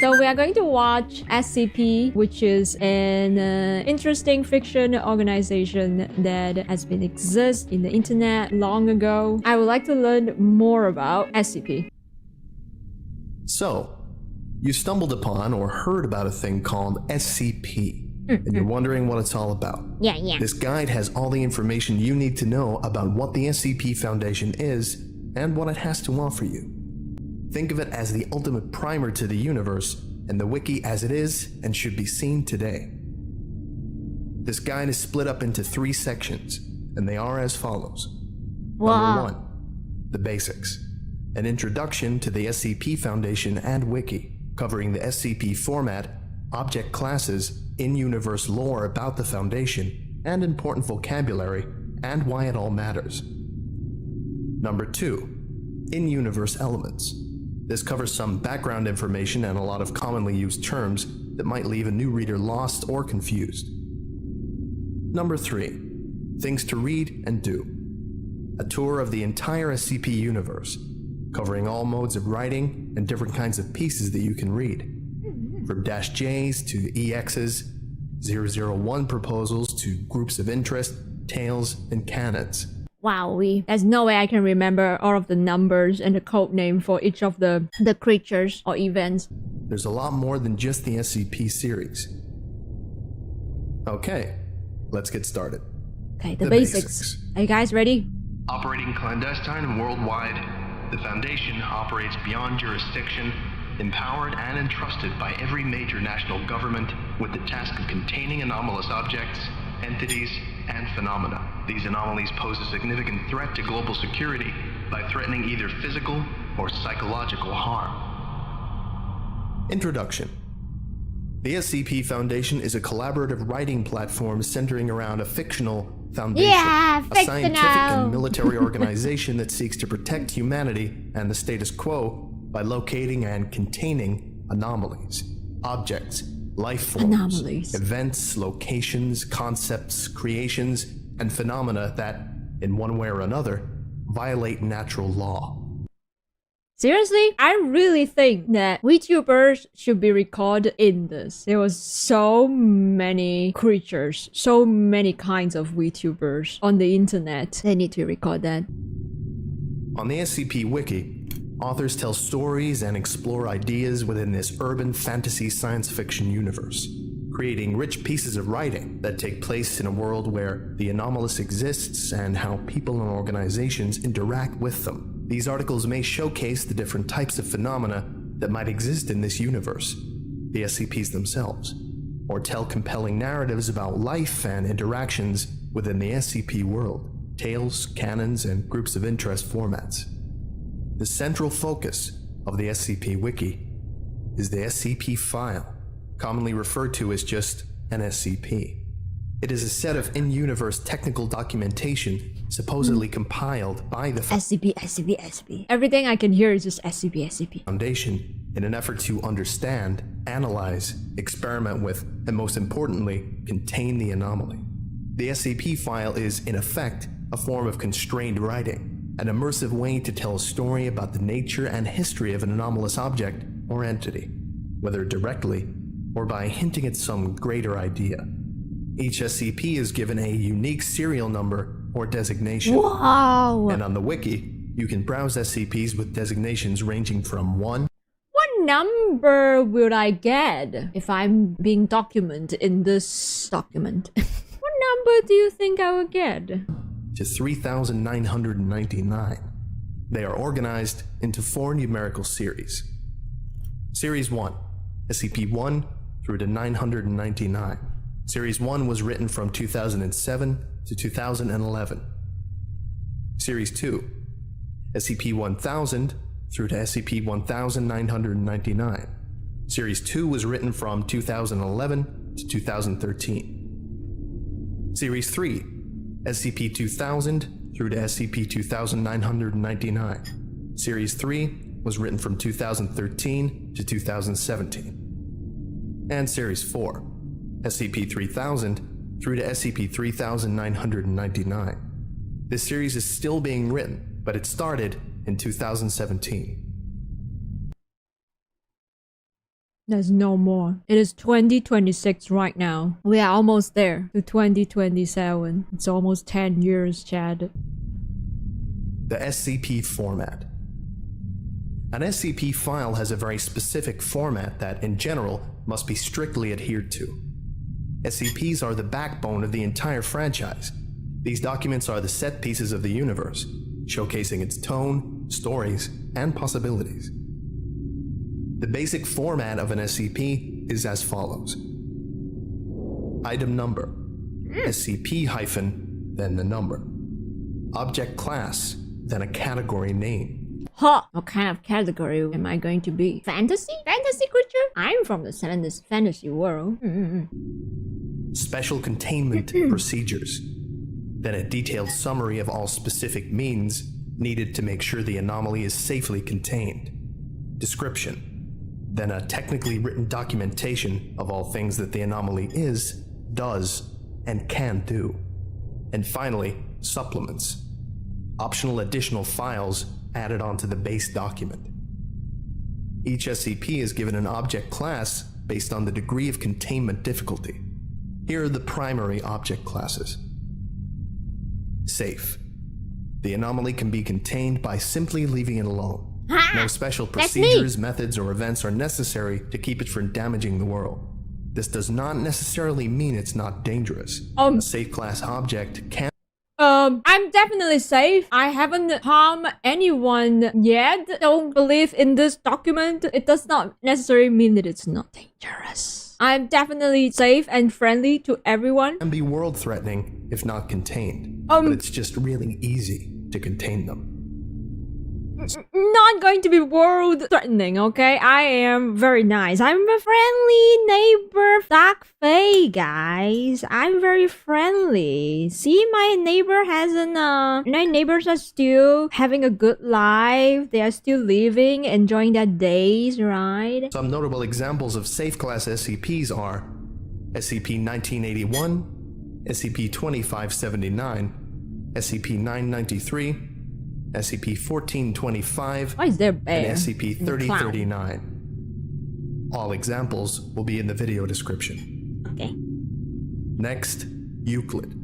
So we are going to watch SCP, which is an interesting fiction organization that has been exist in the internet long ago. I would like to learn more about SCP. So, you stumbled upon or heard about a thing called SCP, and you're wondering what it's all about. Yeah. This guide has all the information you need to know about what the SCP Foundation is and what it has to offer you. Think of it as the ultimate primer to the universe, and the wiki as it is and should be seen today. This guide is split up into 3 sections, and they are as follows. Wow. Number 1, the basics. An introduction to the SCP Foundation and wiki, covering the SCP format, object classes, in-universe lore about the Foundation, and important vocabulary, and why it all matters. Number 2, in-universe elements. This covers some background information and a lot of commonly used terms that might leave a new reader lost or confused. Number 3, things to read and do. A tour of the entire SCP universe, covering all modes of writing and different kinds of pieces that you can read. From -Js to EXs, 001 proposals to groups of interest, tales, and canons. Wow, there's no way I can remember all of the numbers and the code name for each of the creatures or events. There's a lot more than just the SCP series. Okay, let's get started. Okay, the basics. Are you guys ready? Operating clandestine and worldwide, the Foundation operates beyond jurisdiction, empowered and entrusted by every major national government with the task of containing anomalous objects, entities, and phenomena. These anomalies pose a significant threat to global security by threatening either physical or psychological harm. Introduction. The SCP Foundation is a collaborative writing platform centering around a fictional foundation, a scientific and military organization that seeks to protect humanity and the status quo by locating and containing anomalies, objects, life forms, events, locations, concepts, creations, and phenomena that, in one way or another, violate natural law. Seriously? I really think that Vtubers should be recorded in this. There was so many creatures, so many kinds of Vtubers on the internet. They need to record that. On the SCP Wiki, authors tell stories and explore ideas within this urban fantasy science fiction universe, creating rich pieces of writing that take place in a world where the anomalous exists and how people and organizations interact with them. These articles may showcase the different types of phenomena that might exist in this universe, the SCPs themselves, or tell compelling narratives about life and interactions within the SCP world, tales, canons, and groups of interest formats. The central focus of the SCP Wiki is the SCP file, commonly referred to as just an SCP. It is a set of in-universe technical documentation supposedly compiled by the SCP. Everything I can hear is just SCP. Foundation in an effort to understand, analyze, experiment with, and most importantly, contain the anomaly. The SCP file is, in effect, a form of constrained writing, an immersive way to tell a story about the nature and history of an anomalous object or entity, whether directly or by hinting at some greater idea. Each SCP is given a unique serial number or designation. Wow! And on the wiki, you can browse SCPs with designations ranging from 1. What number will I get if I'm being documented in this document? What number do you think I will get? To 3,999. They are organized into 4 numerical series. Series 1, SCP-1 through to 999. Series 1 was written from 2007 to 2011. Series 2, SCP-1000 through to SCP-1999. Series 2 was written from 2011 to 2013. Series 3, SCP-2000 through to SCP-2999. Series 3 was written from 2013 to 2017. And Series 4, SCP-3000 through to SCP-3999. This series is still being written, but it started in 2017. There's no more. It is 2026 right now. We are almost there to 2027. It's almost 10 years, Chad. The SCP format. An SCP file has a very specific format that, in general, must be strictly adhered to. SCPs are the backbone of the entire franchise. These documents are the set pieces of the universe, showcasing its tone, stories, and possibilities. The basic format of an SCP is as follows. Item number, SCP hyphen, then the number. Object class, then a category name. Huh! What kind of category am I going to be? Fantasy? Fantasy creature? I'm from the fantasy world. Special containment procedures. Then a detailed summary of all specific means needed to make sure the anomaly is safely contained. Description. Then a technically written documentation of all things that the anomaly is, does, and can do. And finally, supplements. Optional additional files added onto the base document. Each SCP is given an object class based on the degree of containment difficulty. Here are the primary object classes. Safe. The anomaly can be contained by simply leaving it alone. No special procedures, methods, or events are necessary to keep it from damaging the world. This does not necessarily mean it's not dangerous. A safe class object can... I'm definitely safe. I haven't harmed anyone yet. Don't believe in this document. It does not necessarily mean that it's not dangerous. I'm definitely safe and friendly to everyone. Can be world-threatening if not contained. But it's just really easy to contain them. Not going to be world threatening, okay? I am very nice. I'm a friendly neighbor Dark Fae, guys. I'm very friendly. See, my neighbor hasn't my neighbors are still having a good life. They are still living, enjoying their days, right? Some notable examples of safe class SCPs are SCP-1981, SCP-2579, SCP-993, SCP-1425, Why is there a bear and SCP-3039. All examples will be in the video description. Okay. Next, Euclid.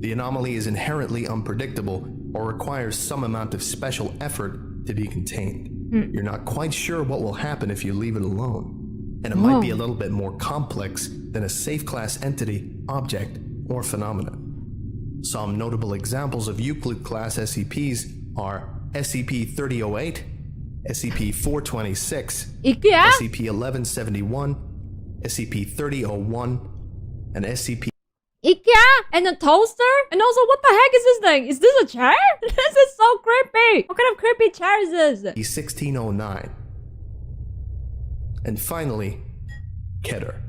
The anomaly is inherently unpredictable or requires some amount of special effort to be contained. You're not quite sure what will happen if you leave it alone, and it might be a little bit more complex than a safe class entity, object, or phenomenon. Some notable examples of Euclid class SCPs are SCP-3008, SCP-426, IKEA? SCP-1171, SCP-3001, and SCP... IKEA? And a toaster? And also, what the heck is this thing? Is this a chair? This is so creepy! What kind of creepy chair is this? 1609. And finally, Keter.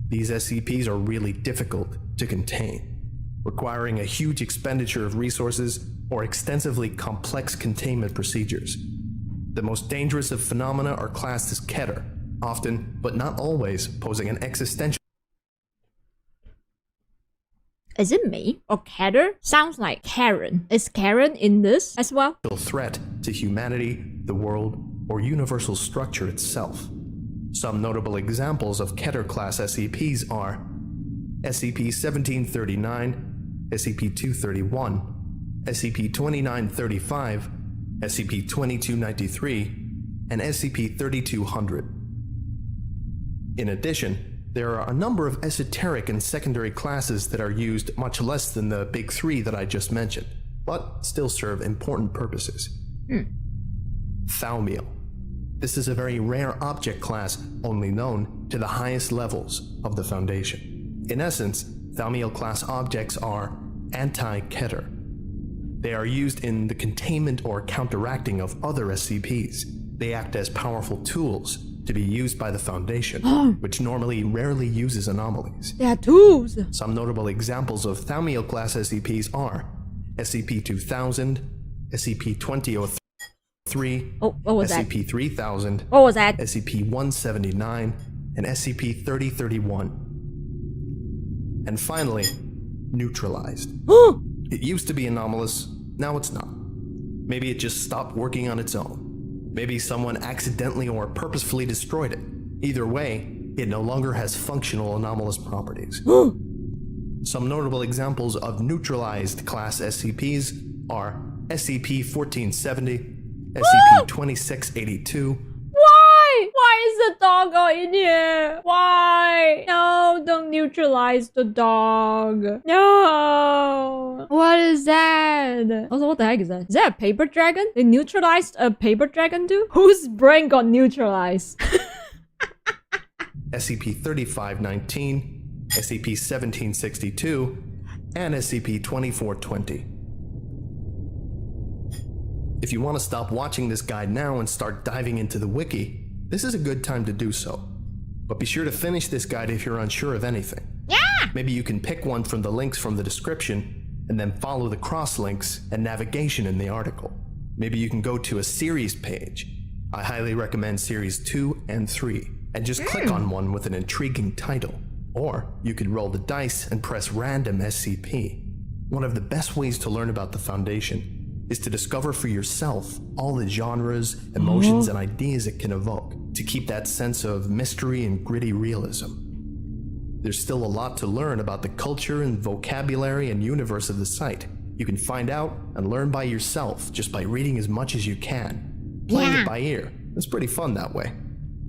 These SCPs are really difficult to contain, requiring a huge expenditure of resources or extensively complex containment procedures. The most dangerous of phenomena are classed as Keter, often, but not always, posing an existential... Is it me? Or Keter? Sounds like Karen. Is Karen in this as well? threat to humanity, the world, or universal structure itself. Some notable examples of Keter-class SCPs are SCP-1739, SCP-231, SCP-2935, SCP-2293, and SCP-3200. In addition, there are a number of esoteric and secondary classes that are used much less than the big three that I just mentioned, but still serve important purposes. Thaumiel. This is a very rare object class only known to the highest levels of the Foundation. In essence, Thaumiel class objects are anti-Keter. They are used in the containment or counteracting of other SCPs. They act as powerful tools to be used by the Foundation, which normally rarely uses anomalies. They are tools! Some notable examples of Thaumiel class SCPs are SCP-2000, SCP-2003, what was that? SCP-3000, What was that? SCP-179, and SCP-3031. And finally, neutralized. It used to be anomalous, now it's not. Maybe it just stopped working on its own. Maybe someone accidentally or purposefully destroyed it. Either way, it no longer has functional anomalous properties. Some notable examples of neutralized class SCPs are SCP-1470, SCP-2682. Why? Why is the doggo in here? Why? No, don't neutralize the dog. No. What is that? Also, what the heck is that? Is that a paper dragon? They neutralized a paper dragon too? Whose brain got neutralized? SCP-3519, SCP-1762, and SCP-2420. If you want to stop watching this guide now and start diving into the wiki, this is a good time to do so. But be sure to finish this guide if you're unsure of anything. Yeah! Maybe you can pick one from the links from the description and then follow the cross-links and navigation in the article. Maybe you can go to a series page. I highly recommend series 2 and 3, and just click on one with an intriguing title. Or you could roll the dice and press random SCP. One of the best ways to learn about the Foundation is to discover for yourself all the genres, emotions, and ideas it can evoke, to keep that sense of mystery and gritty realism. There's still a lot to learn about the culture and vocabulary and universe of the site. You can find out and learn by yourself just by reading as much as you can. Playing it by ear. It's pretty fun that way.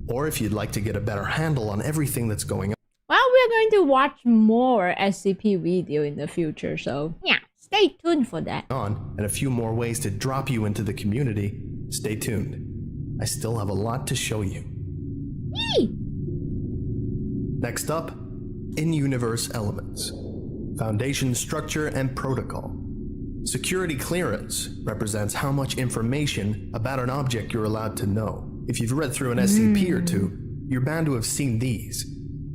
Or if you'd like to get a better handle on everything that's going on. Well, we're going to watch more SCP video in the future, so yeah. Stay tuned for that. And a few more ways to drop you into the community, stay tuned. I still have a lot to show you. Yay! Next up, in-universe elements. Foundation structure and protocol. Security clearance represents how much information about an object you're allowed to know. If you've read through an SCP or two, you're bound to have seen these.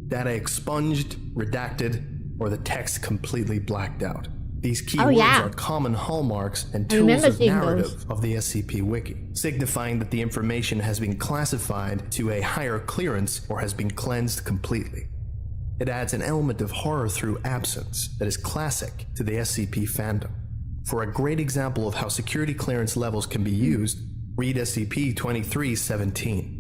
Data expunged, redacted, or the text completely blacked out. These keywords are common hallmarks and tools of narrative of the SCP Wiki, signifying that the information has been classified to a higher clearance or has been cleansed completely. It adds an element of horror through absence that is classic to the SCP fandom. For a great example of how security clearance levels can be used, read SCP-2317.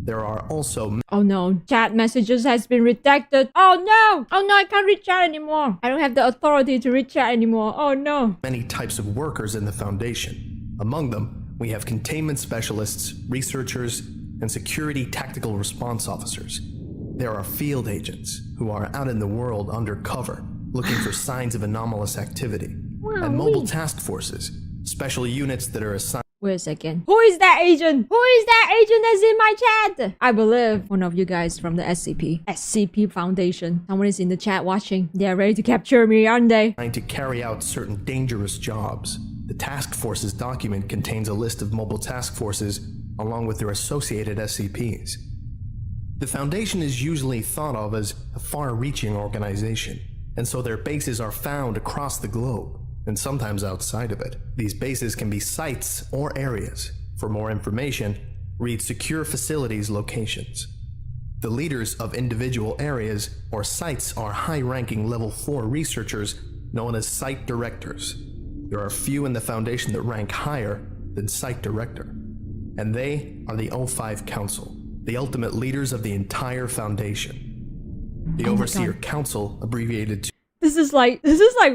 There are also... Oh no, chat messages has been redacted. Oh no! Oh no, I can't read chat anymore. I don't have the authority to read chat anymore. Oh no. Many types of workers in the Foundation. Among them, we have containment specialists, researchers, and security tactical response officers. There are field agents who are out in the world undercover, looking for signs of anomalous activity. And mobile task forces, special units that are assigned... Wait a second. Who is that agent? Who is that agent that's in my chat? I believe one of you guys from the SCP Foundation. Someone is in the chat watching. They're ready to capture me, aren't they? Trying to carry out certain dangerous jobs. The task forces document contains a list of mobile task forces along with their associated SCPs. The Foundation is usually thought of as a far-reaching organization, and so their bases are found across the globe, and sometimes outside of it. These bases can be sites or areas. For more information, read Secure Facilities Locations. The leaders of individual areas or sites are high-ranking Level 4 researchers known as Site Directors. There are few in the Foundation that rank higher than Site Director, and they are the O5 Council, the ultimate leaders of the entire Foundation. The Overseer Council, abbreviated to... This is like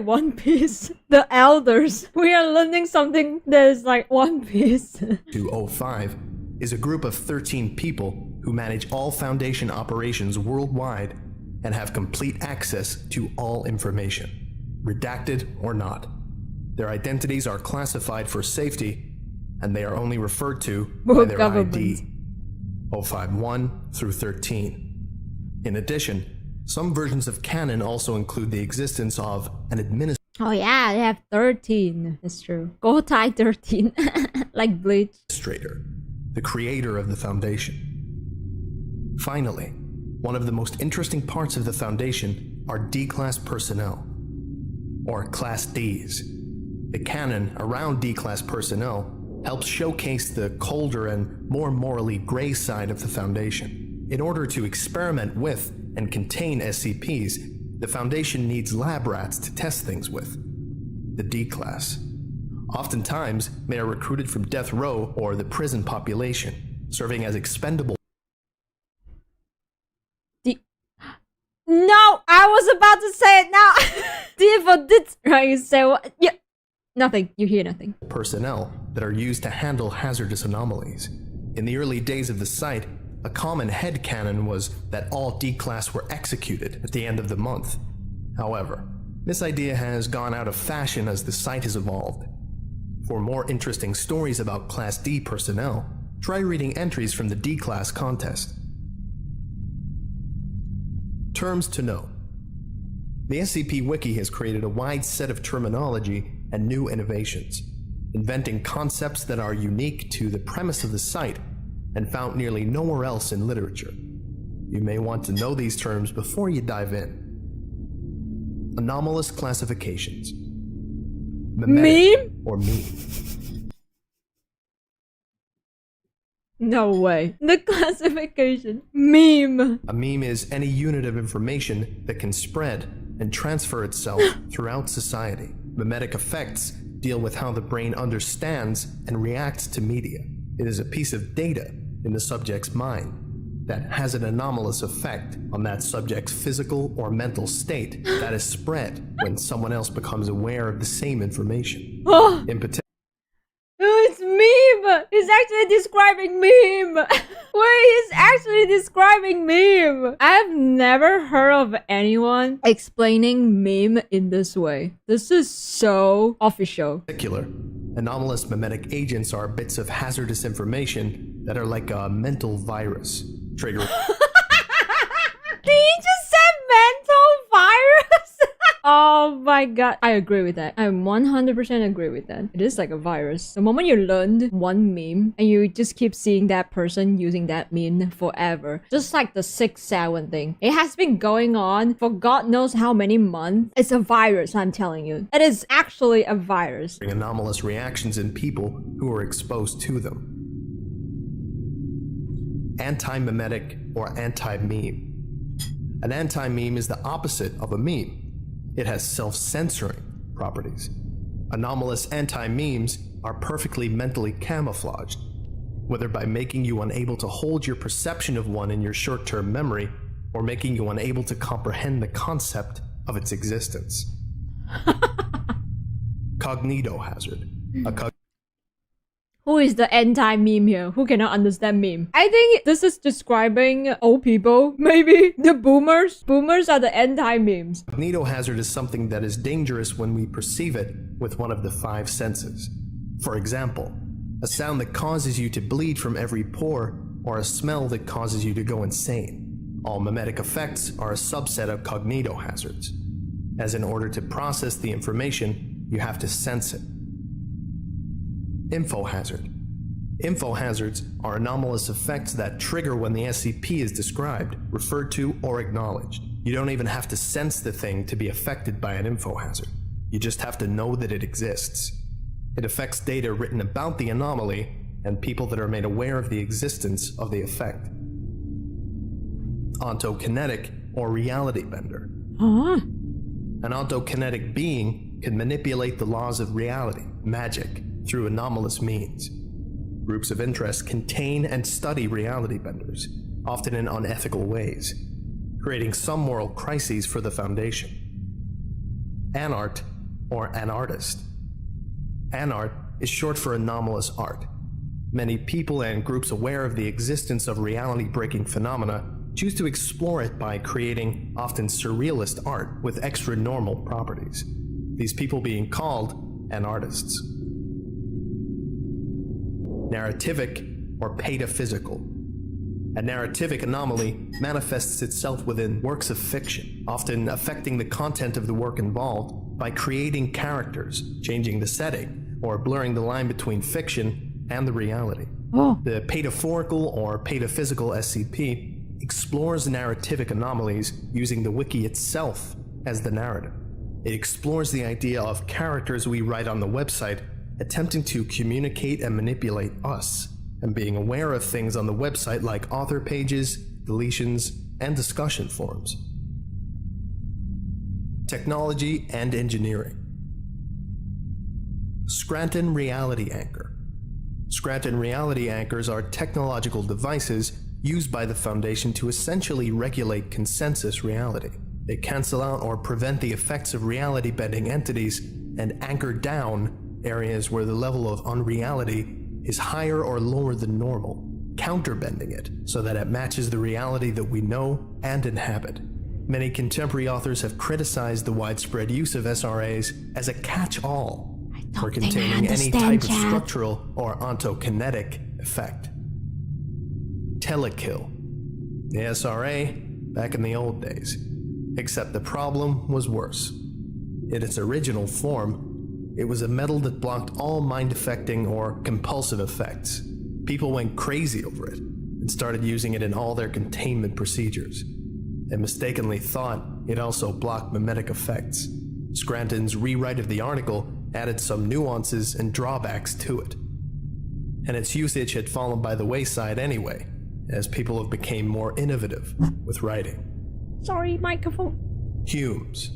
One Piece. The elders. We are learning something that is like One Piece. to O5 is a group of 13 people who manage all Foundation operations worldwide and have complete access to all information, redacted or not. Their identities are classified for safety, and they are only referred to by their ID, O5-1 through 13. In addition, some versions of canon also include the existence of an administrator. Oh yeah, they have 13. That's true. Go tie 13. Like Bleach. The creator of the Foundation. Finally, one of the most interesting parts of the Foundation are D-Class personnel, or Class Ds. The canon around D-Class personnel helps showcase the colder and more morally gray side of the Foundation. In order to experiment with and contain SCPs, the Foundation needs lab rats to test things with, the D-Class. Oftentimes, they are recruited from death row or the prison population, serving as expendable. No, I was about to say it now. Right, you say what? Yeah, nothing. You hear nothing. Personnel that are used to handle hazardous anomalies. In the early days of the site, a common headcanon was that all D-Class were executed at the end of the month. However, this idea has gone out of fashion as the site has evolved. For more interesting stories about Class D personnel, try reading entries from the D-Class contest. Terms to note. The SCP Wiki has created a wide set of terminology and new innovations, inventing concepts that are unique to the premise of the site and found nearly nowhere else in literature. You may want to know these terms before you dive in. Anomalous classifications. Mimetic or meme. No way. The classification. Meme. A meme is any unit of information that can spread and transfer itself throughout society. Mimetic effects deal with how the brain understands and reacts to media. It is a piece of data in the subject's mind that has an anomalous effect on that subject's physical or mental state that is spread when someone else becomes aware of the same information. Oh, In particular, it's meme. He's actually describing meme. Wait, he's actually describing meme. I've never heard of anyone explaining meme in this way. This is so official. anomalous mimetic agents are bits of hazardous information that are like a mental virus, triggering Did you just say mental virus? Oh my god. I agree with that. I 100% agree with that. It is like a virus. The moment you learned one meme and you just keep seeing that person using that meme forever. Just like the 6-7 thing. It has been going on for God knows how many months. It's a virus, I'm telling you. It is actually a virus. anomalous reactions in people who are exposed to them. Anti-mimetic or anti-meme. An anti-meme is the opposite of a meme. It has self-censoring properties. Anomalous anti-memes are perfectly mentally camouflaged, whether by making you unable to hold your perception of one in your short-term memory or making you unable to comprehend the concept of its existence. Cognitohazard. Who is the anti-meme here? Who cannot understand meme? I think this is describing old people. Maybe the boomers. Boomers are the anti-memes. Cognitohazard is something that is dangerous when we perceive it with one of the 5 senses. For example, a sound that causes you to bleed from every pore, or a smell that causes you to go insane. All mimetic effects are a subset of cognitohazards, as in order to process the information, you have to sense it. Infohazard. Infohazards are anomalous effects that trigger when the SCP is described, referred to, or acknowledged. You don't even have to sense the thing to be affected by an infohazard. You just have to know that it exists. It affects data written about the anomaly and people that are made aware of the existence of the effect. Ontokinetic or reality bender. Huh? An ontokinetic being can manipulate the laws of reality, magic, through anomalous means. Groups of interest contain and study reality benders, often in unethical ways, creating some moral crises for the Foundation. Anart, or an artist. Anart is short for anomalous art. Many people and groups aware of the existence of reality-breaking phenomena choose to explore it by creating often surrealist art with extra-normal properties, these people being called anartists. Narrativic or pataphysical. A narrativic anomaly manifests itself within works of fiction, often affecting the content of the work involved by creating characters, changing the setting, or blurring the line between fiction and the reality. Oh. The pataphorical or pataphysical SCP explores narrativic anomalies using the wiki itself as the narrative. It explores the idea of characters we write on the website attempting to communicate and manipulate us, and being aware of things on the website like author pages, deletions, and discussion forums. Technology and engineering. Scranton Reality Anchor. Scranton Reality Anchors are technological devices used by the Foundation to essentially regulate consensus reality. They cancel out or prevent the effects of reality-bending entities and anchor down areas where the level of unreality is higher or lower than normal, counterbending it so that it matches the reality that we know and inhabit. Many contemporary authors have criticized the widespread use of SRAs as a catch-all for containing any type of structural or ontokinetic effect. Telekill. The SRA back in the old days. Except the problem was worse. In its original form, it was a metal that blocked all mind-affecting or compulsive effects. People went crazy over it and started using it in all their containment procedures, and mistakenly thought it also blocked mimetic effects. Scranton's rewrite of the article added some nuances and drawbacks to it, and its usage had fallen by the wayside anyway, as people have become more innovative with writing. Sorry, microphone. Humes,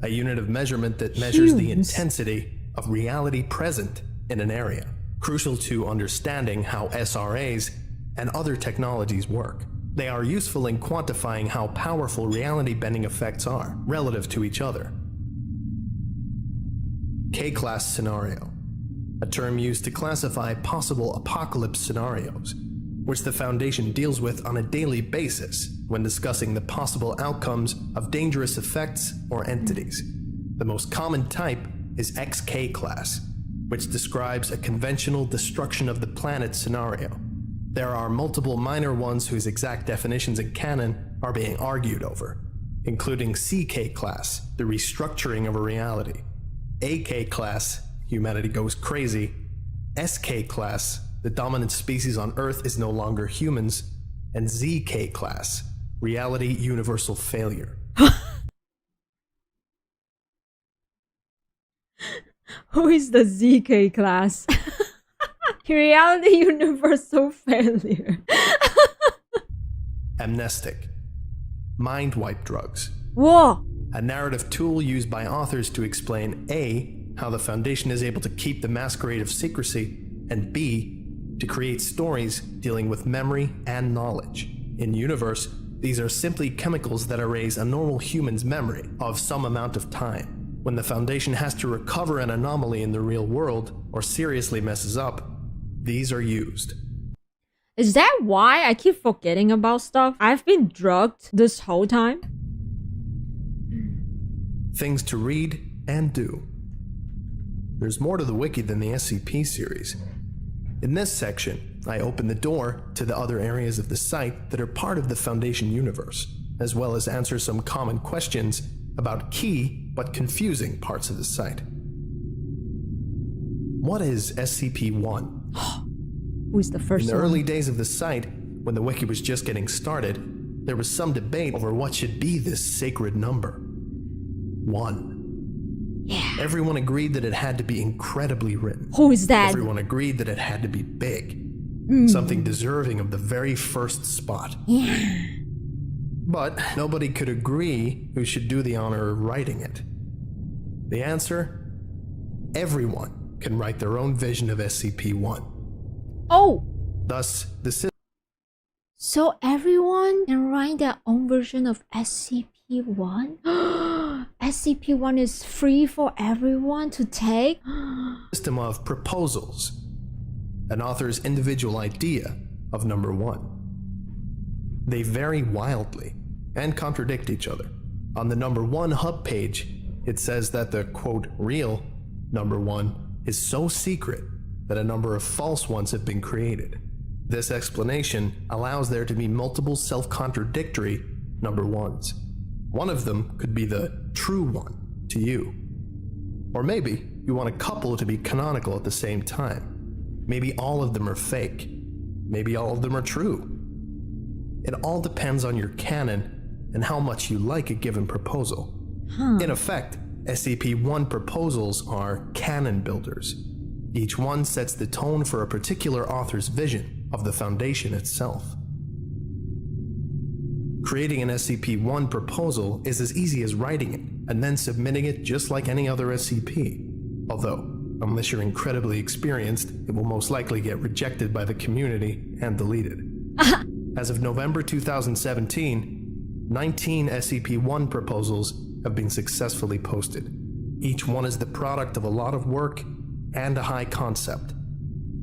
a unit of measurement that measures the intensity of reality present in an area, crucial to understanding how SRAs and other technologies work. They are useful in quantifying how powerful reality-bending effects are relative to each other. K-class scenario, a term used to classify possible apocalypse scenarios, which the Foundation deals with on a daily basis when discussing the possible outcomes of dangerous effects or entities. The most common type is XK class, which describes a conventional destruction of the planet scenario. There are multiple minor ones whose exact definitions in canon are being argued over, including CK class, the restructuring of a reality, AK class, humanity goes crazy, SK class, the dominant species on Earth is no longer humans, and ZK class, reality universal failure. Who is the ZK class? Reality universal failure. Amnestic. Mind wipe drugs. Whoa! A narrative tool used by authors to explain A, how the Foundation is able to keep the masquerade of secrecy, and B, to create stories dealing with memory and knowledge. In universe, these are simply chemicals that erase a normal human's memory of some amount of time. When the Foundation has to recover an anomaly in the real world or seriously messes up, these are used. Is that why I keep forgetting about stuff? I've been drugged this whole time. Things to read and do. There's more to the wiki than the SCP series. In this section, I open the door to the other areas of the site that are part of the Foundation universe, as well as answer some common questions about key but confusing parts of the site. What is SCP-1? Who's the first In the one? early days of the site, when the wiki was just getting started, there was some debate over what should be this sacred number. 1. Yeah. Everyone agreed that it had to be incredibly written. Who is that? Everyone agreed that it had to be big. Something deserving of the very first spot. Yeah. But nobody could agree who should do the honor of writing it. The answer? Everyone can write their own vision of SCP-1. Oh! Thus, the So everyone can write their own version of SCP-1? SCP-1 is free for everyone to take? system of proposals, an author's individual idea of number 1. They vary wildly and contradict each other. On the number 1 hub page, it says that the quote real number 1 is so secret that a number of false ones have been created. This explanation allows there to be multiple self-contradictory number 1s. One of them could be the true one to you. Or maybe you want a couple to be canonical at the same time. Maybe all of them are fake. Maybe all of them are true. It all depends on your canon and how much you like a given proposal. In effect, SCP-1 proposals are canon builders. Each one sets the tone for a particular author's vision of the Foundation itself. Creating an SCP-1 proposal is as easy as writing it and then submitting it just like any other SCP. Although, unless you're incredibly experienced, it will most likely get rejected by the community and deleted. As of November 2017, 19 SCP-1 proposals have been successfully posted. Each one is the product of a lot of work and a high concept.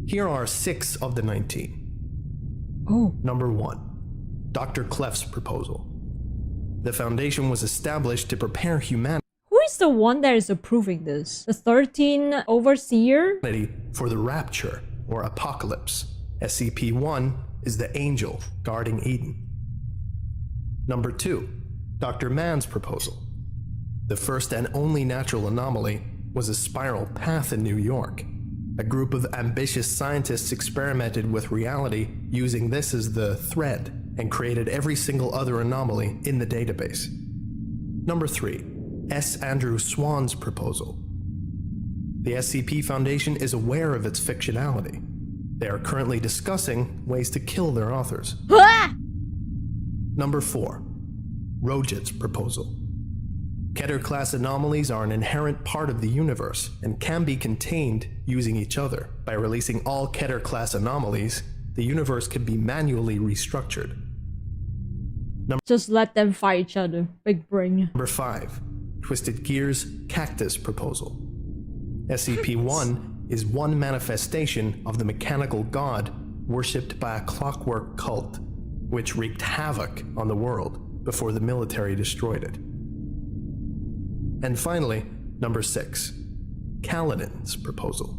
Here are 6 of the 19. Number 1. Dr. Clef's proposal. The Foundation was established to prepare humanity Who is the one that is approving this? The 13 Overseer? for the rapture or apocalypse. SCP-1 is the angel guarding Eden. Number 2. Dr. Mann's proposal. The first and only natural anomaly was a spiral path in New York. A group of ambitious scientists experimented with reality using this as the thread and created every single other anomaly in the database. Number 3. S. Andrew Swan's proposal. The SCP Foundation is aware of its fictionality. They are currently discussing ways to kill their authors. Number 4. Rojit's proposal. Keter-class anomalies are an inherent part of the universe and can be contained using each other. By releasing all Keter-class anomalies, the universe can be manually restructured. Just let them fight each other. Big brain. Number 5. Twisted Gear's Cactus proposal. SCP-1 is one manifestation of the mechanical god worshipped by a clockwork cult, which wreaked havoc on the world before the military destroyed it. And finally, number 6. Kaladin's proposal.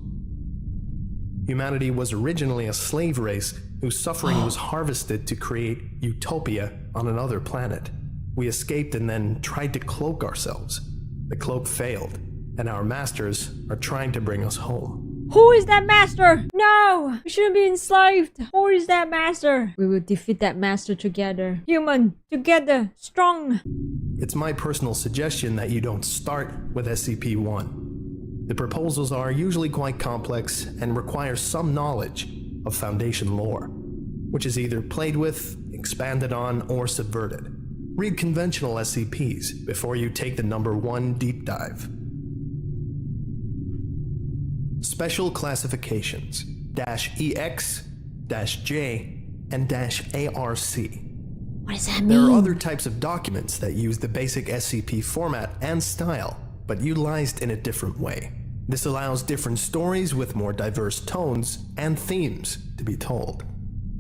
Humanity was originally a slave race whose suffering was harvested to create utopia on another planet. We escaped and then tried to cloak ourselves. The cloak failed, and our masters are trying to bring us home. Who is that master? No! We shouldn't be enslaved. Who is that master? We will defeat that master together. Human, together, strong. It's my personal suggestion that you don't start with SCP-1. The proposals are usually quite complex and require some knowledge of Foundation lore, which is either played with, expanded on, or subverted. Read conventional SCPs before you take the number 1 deep dive. Special classifications -EX, -J, and -ARC. What does that mean? There are other types of documents that use the basic SCP format and style, but utilized in a different way. This allows different stories with more diverse tones and themes to be told.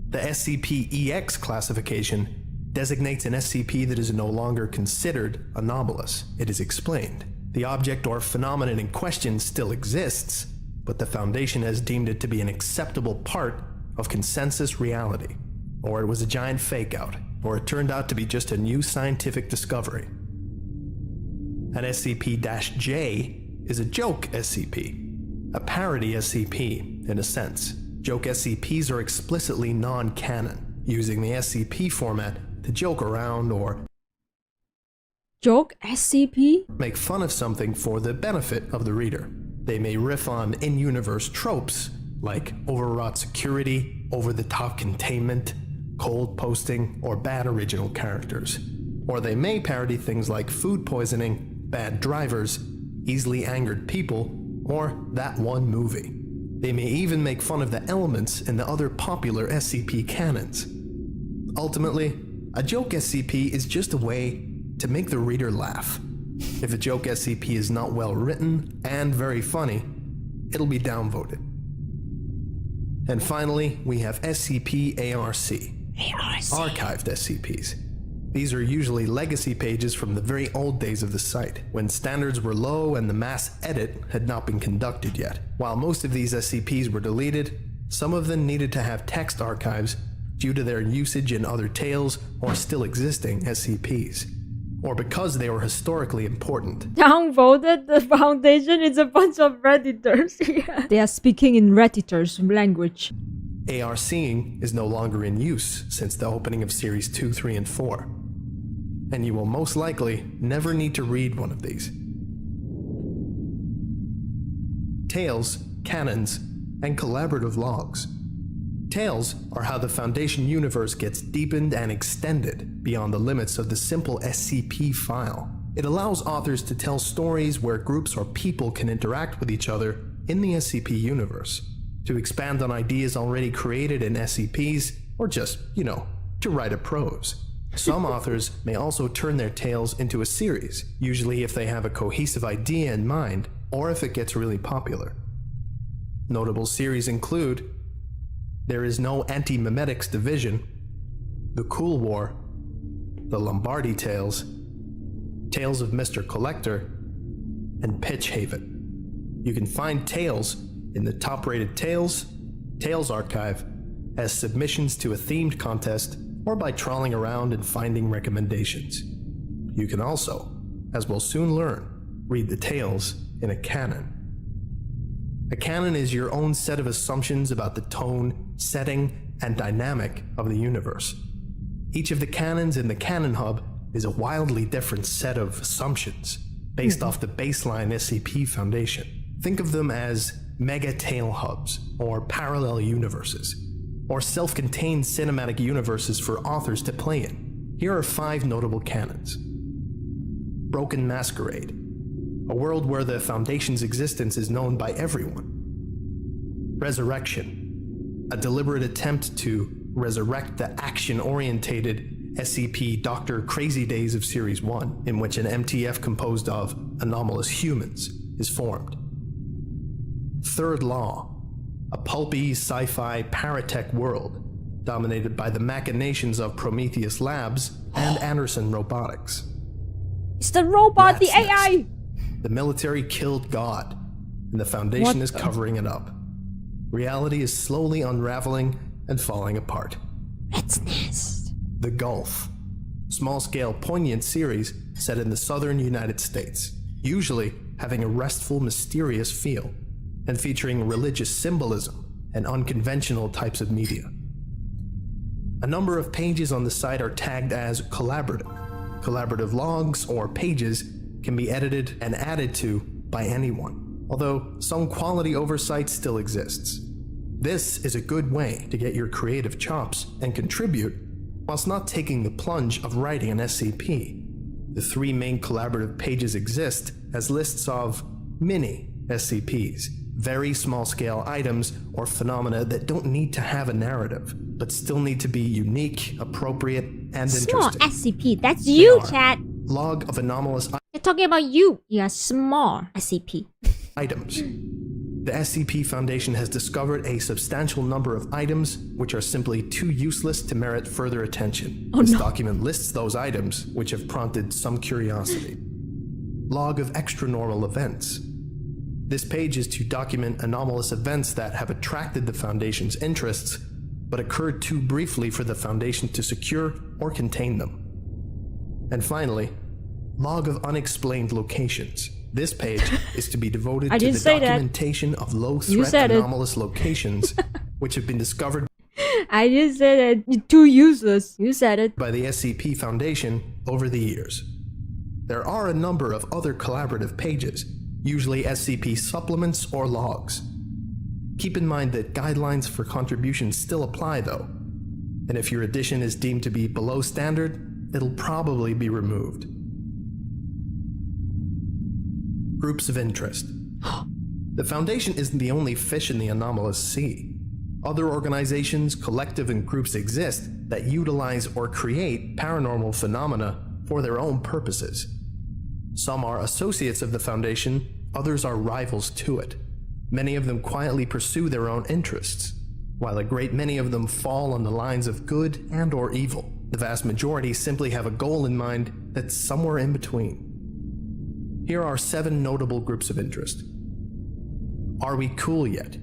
The SCP-EX classification designates an SCP that is no longer considered anomalous. It is explained. The object or phenomenon in question still exists, but the Foundation has deemed it to be an acceptable part of consensus reality. Or it was a giant fake-out, or it turned out to be just a new scientific discovery. An SCP-J is a joke SCP, a parody SCP, in a sense. Joke SCPs are explicitly non-canon, using the SCP format to joke around or Joke SCP? make fun of something for the benefit of the reader. They may riff on in-universe tropes, like overwrought security, over-the-top containment, cold posting, or bad original characters. Or they may parody things like food poisoning, bad drivers, easily angered people, or that one movie. They may even make fun of the elements in the other popular SCP canons. Ultimately, a joke SCP is just a way to make the reader laugh. If a joke SCP is not well written and very funny, it'll be downvoted. And finally, we have SCP-ARC. Archived SCPs. These are usually legacy pages from the very old days of the site, when standards were low and the mass edit had not been conducted yet. While most of these SCPs were deleted, some of them needed to have text archives due to their usage in other tales or still existing SCPs, or because they were historically important. Downvoted the Foundation is a bunch of Redditors. Yeah. They are speaking in Redditors language. ARCing is no longer in use since the opening of Series 2, 3, and 4. And you will most likely never need to read one of these. Tales, canons, and collaborative logs. Tales are how the Foundation universe gets deepened and extended beyond the limits of the simple SCP file. It allows authors to tell stories where groups or people can interact with each other in the SCP universe, to expand on ideas already created in SCPs, or just, to write a prose. Some authors may also turn their tales into a series, usually if they have a cohesive idea in mind or if it gets really popular. Notable series include There Is No Anti-Memetics Division, The Cool War, The Lombardi Tales, Tales of Mr. Collector, and Pitch Haven. You can find Tales in the top-rated Tales archive as submissions to a themed contest or by trawling around and finding recommendations. You can also, as we'll soon learn, read the tales in a canon. A canon is your own set of assumptions about the tone, setting, and dynamic of the universe. Each of the canons in the Canon Hub is a wildly different set of assumptions based off the baseline SCP Foundation. Think of them as mega tale hubs, or parallel universes, or self-contained cinematic universes for authors to play in. Here are 5 notable canons. Broken Masquerade, a world where the Foundation's existence is known by everyone. Resurrection, a deliberate attempt to resurrect the action-orientated SCP Dr. Crazy Days of Series 1, in which an MTF composed of anomalous humans is formed. Third Law, a pulpy sci-fi paratech world dominated by the machinations of Prometheus Labs and Anderson Robotics. It's the robot, the Rat's AI! Nest. The military killed God, and the Foundation is covering it up. Reality is slowly unraveling and falling apart. Rat's Nest. The Gulf, small-scale poignant series set in the southern United States, usually having a restful, mysterious feel, and featuring religious symbolism and unconventional types of media. A number of pages on the site are tagged as collaborative. Collaborative logs or pages can be edited and added to by anyone, although some quality oversight still exists. This is a good way to get your creative chops and contribute whilst not taking the plunge of writing an SCP. The 3 main collaborative pages exist as lists of mini SCPs, very small-scale items or phenomena that don't need to have a narrative, but still need to be unique, appropriate, and Small interesting. SCP, that's you, are chat. Log of anomalous They're talking about you. You're small SCP. items. The SCP Foundation has discovered a substantial number of items which are simply too useless to merit further attention. Oh, this no. document lists those items which have prompted some curiosity. Log of extranormal events. This page is to document anomalous events that have attracted the Foundation's interests, but occurred too briefly for the Foundation to secure or contain them. And finally, Log of unexplained locations. This page is to be devoted to the documentation of low-threat anomalous locations which have been discovered I just said it. You're too useless. You said it. by the SCP Foundation over the years. There are a number of other collaborative pages, usually SCP supplements or logs. Keep in mind that guidelines for contributions still apply though, and if your edition is deemed to be below standard, it'll probably be removed. Groups of interest. The Foundation isn't the only fish in the anomalous sea. Other organizations, collective, and groups exist that utilize or create paranormal phenomena for their own purposes. Some are associates of the Foundation, others are rivals to it. Many of them quietly pursue their own interests, while a great many of them fall on the lines of good and or evil. The vast majority simply have a goal in mind that's somewhere in between. Here are 7 notable groups of interest. Are We Cool Yet?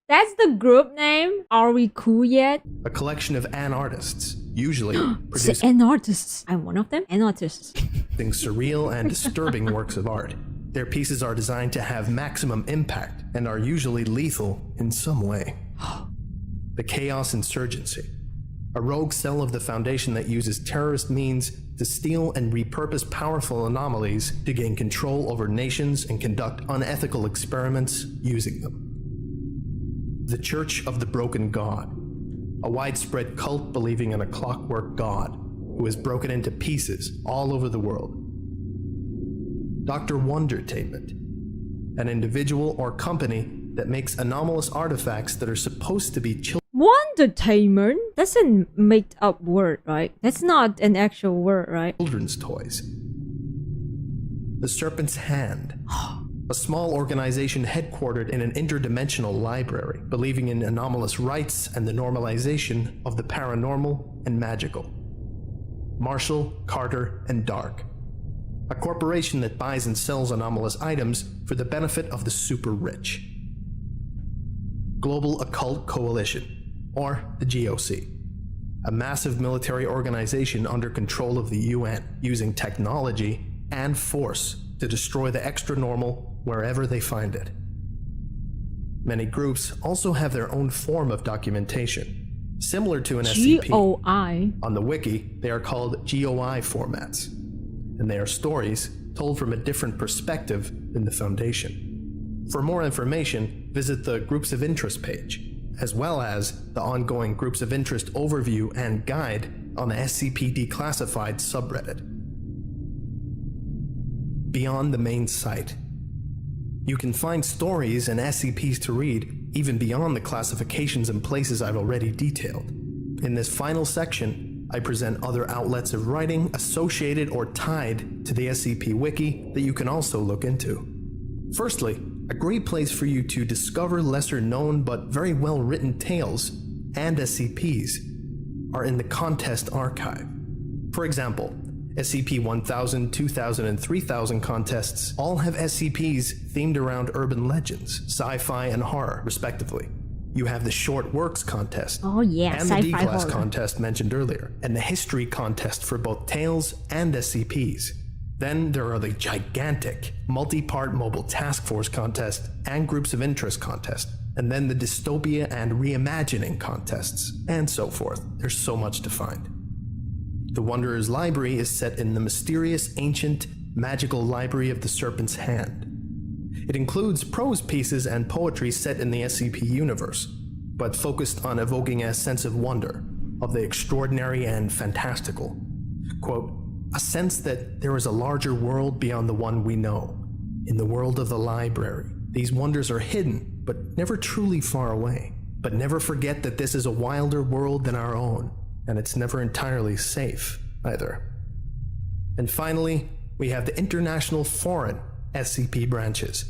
That's the group name? Are we cool yet? A collection of artists, usually Say producing artists. I'm one of them. Artists. surreal and disturbing works of art. Their pieces are designed to have maximum impact and are usually lethal in some way. The Chaos Insurgency, a rogue cell of the Foundation that uses terrorist means to steal and repurpose powerful anomalies to gain control over nations and conduct unethical experiments using them. The Church of the Broken God, a widespread cult believing in a clockwork god who is broken into pieces all over the world. Dr. Wondertainment, an individual or company that makes anomalous artifacts that are supposed to be children's Wondertainment? That's a made up word, right? That's not an actual word, right? Children's toys. The Serpent's Hand. A small organization headquartered in an interdimensional library, believing in anomalous rites and the normalization of the paranormal and magical. Marshall, Carter, and Dark. A corporation that buys and sells anomalous items for the benefit of the super rich. Global Occult Coalition, or the GOC. A massive military organization under control of the UN, using technology and force to destroy the extra-normal wherever they find it. Many groups also have their own form of documentation, similar to an SCP. GOI. On the wiki, they are called GOI formats, and they are stories told from a different perspective than the Foundation. For more information, visit the Groups of Interest page, as well as the ongoing Groups of Interest overview and guide on the SCP Declassified subreddit. Beyond the main site, you can find stories and SCPs to read even beyond the classifications and places I've already detailed. In this final section, I present other outlets of writing associated or tied to the SCP Wiki that you can also look into. Firstly, a great place for you to discover lesser known but very well written tales and SCPs are in the Contest Archive. For example, SCP-1000, 2000, and 3000 contests all have SCPs themed around urban legends, sci-fi, and horror, respectively. You have the Short Works contest, Oh yeah, and the sci-fi D-Class horror. contest mentioned earlier, and the History contest for both tales and SCPs. Then there are the gigantic, multi-part Mobile Task Force contest and Groups of Interest contest, and then the Dystopia and Reimagining contests, and so forth. There's so much to find. The Wanderer's Library is set in the mysterious, ancient, magical library of the Serpent's Hand. It includes prose pieces and poetry set in the SCP universe, but focused on evoking a sense of wonder, of the extraordinary and fantastical. Quote, a sense that there is a larger world beyond the one we know. In the world of the library, these wonders are hidden, but never truly far away. But never forget that this is a wilder world than our own, and it's never entirely safe, either. And finally, we have the international foreign SCP branches.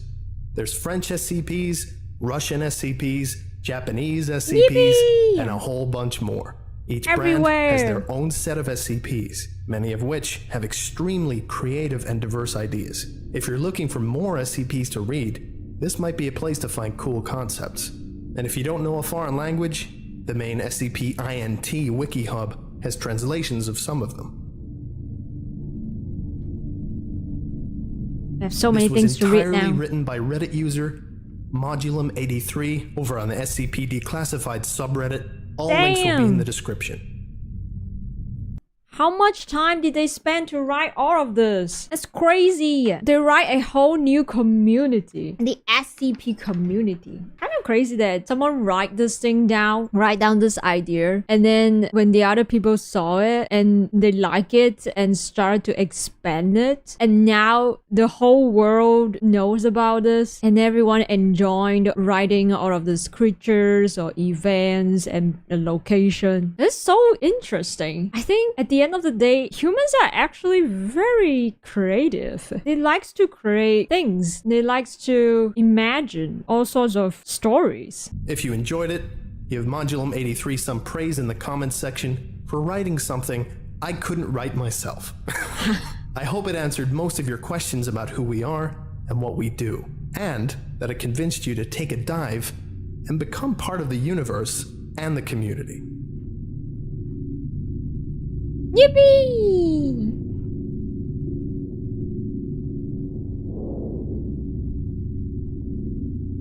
There's French SCPs, Russian SCPs, Japanese SCPs, Yippee! and a whole bunch more. Each Everywhere. brand has their own set of SCPs, many of which have extremely creative and diverse ideas. If you're looking for more SCPs to read, this might be a place to find cool concepts. And if you don't know a foreign language, the main SCP-INT Wiki Hub has translations of some of them. I have so many things to read This was entirely now. written by Reddit user Modulum83 over on the SCP Declassified subreddit. All links will be in Damn. the description. How much time did they spend to write all of this? That's crazy. They write a whole new community. The SCP community. Kind of crazy that someone write this thing down, write down this idea, and then when the other people saw it and they like it and start to expand it, and now the whole world knows about this and everyone enjoyed writing all of these creatures or events and the location. It's so interesting. I think at the end of the day, humans are actually very creative. They like to create things. They like to imagine all sorts of stories. If you enjoyed it, give Modulum83 some praise in the comments section for writing something I couldn't write myself. I hope it answered most of your questions about who we are and what we do, and that it convinced you to take a dive and become part of the universe and the community. Yippee!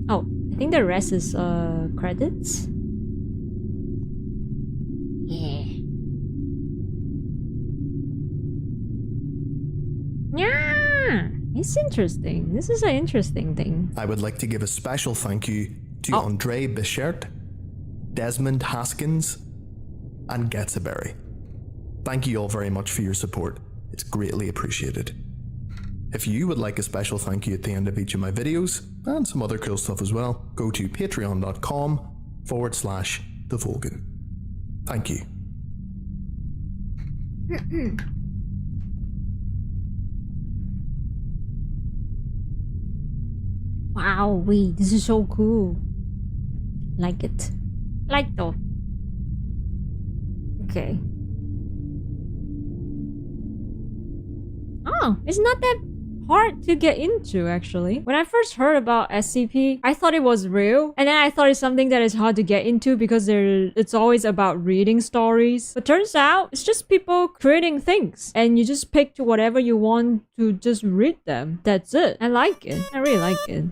Oh, I think the rest is credits. Yeah. Yeah, it's interesting. This is an interesting thing. I would like to give a special thank you to Oh. Andre Bichert, Desmond Haskins, and Getsaberry. Thank you all very much for your support. It's greatly appreciated. If you would like a special thank you at the end of each of my videos, and some other cool stuff as well, go to patreon.com/PatreonBoy. the Vorgan. Thank you. Wow, wait, this is so cool. Like it. Like though. Okay. Oh, it's not that hard to get into actually. When I first heard about SCP, I thought it was real, and then I thought it's something that is hard to get into because it's always about reading stories. But turns out it's just people creating things, and you just pick to whatever you want to just read them. That's it. I like it. I really like it.